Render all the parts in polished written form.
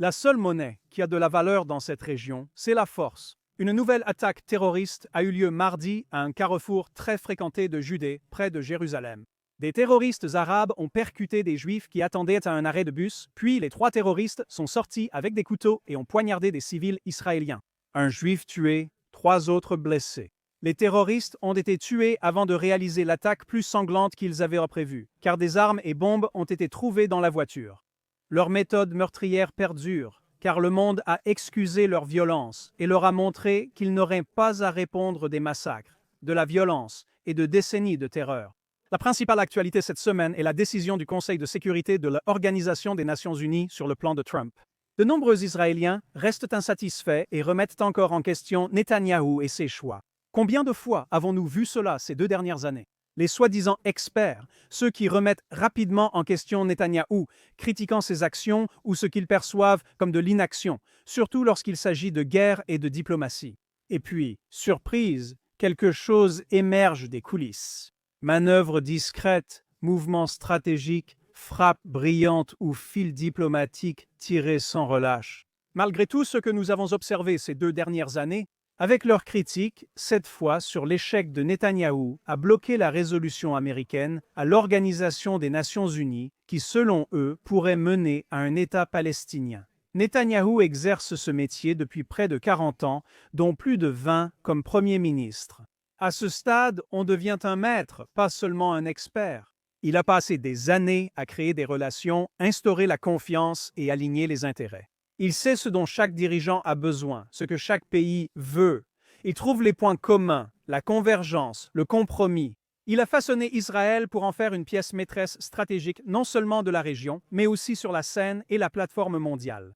La seule monnaie qui a de la valeur dans cette région, c'est la force. Une nouvelle attaque terroriste a eu lieu mardi à un carrefour très fréquenté de Judée, près de Jérusalem. Des terroristes arabes ont percuté des juifs qui attendaient à un arrêt de bus, puis les 3 terroristes sont sortis avec des couteaux et ont poignardé des civils israéliens. Un juif tué, 3 autres blessés. Les terroristes ont été tués avant de réaliser l'attaque plus sanglante qu'ils avaient prévue, car des armes et bombes ont été trouvées dans la voiture. Leur méthode meurtrière perdure, car le monde a excusé leur violence et leur a montré qu'ils n'auraient pas à répondre des massacres, de la violence et de décennies de terreur. La principale actualité cette semaine est la décision du Conseil de sécurité de l'Organisation des Nations Unies sur le plan de Trump. De nombreux Israéliens restent insatisfaits et remettent encore en question Netanyahou et ses choix. Combien de fois avons-nous vu cela ces 2 dernières années? Les soi-disant experts, ceux qui remettent rapidement en question Netanyahou, critiquant ses actions ou ce qu'ils perçoivent comme de l'inaction, surtout lorsqu'il s'agit de guerre et de diplomatie. Et puis, surprise, quelque chose émerge des coulisses. Manœuvres discrètes, mouvements stratégiques, frappes brillantes ou fils diplomatiques tirés sans relâche. Malgré tout ce que nous avons observé ces 2 dernières années, avec leurs critiques, cette fois sur l'échec de Netanyahou à bloquer la résolution américaine à l'Organisation des Nations Unies qui, selon eux, pourrait mener à un État palestinien. Netanyahou exerce ce métier depuis près de 40 ans, dont plus de 20 comme Premier ministre. À ce stade, on devient un maître, pas seulement un expert. Il a passé des années à créer des relations, instaurer la confiance et aligner les intérêts. Il sait ce dont chaque dirigeant a besoin, ce que chaque pays veut. Il trouve les points communs, la convergence, le compromis. Il a façonné Israël pour en faire une pièce maîtresse stratégique non seulement de la région, mais aussi sur la scène et la plateforme mondiale.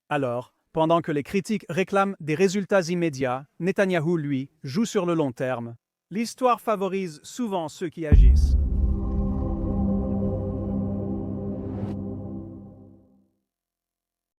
Alors, pendant que les critiques réclament des résultats immédiats, Netanyahou, lui, joue sur le long terme. L'histoire favorise souvent ceux qui agissent.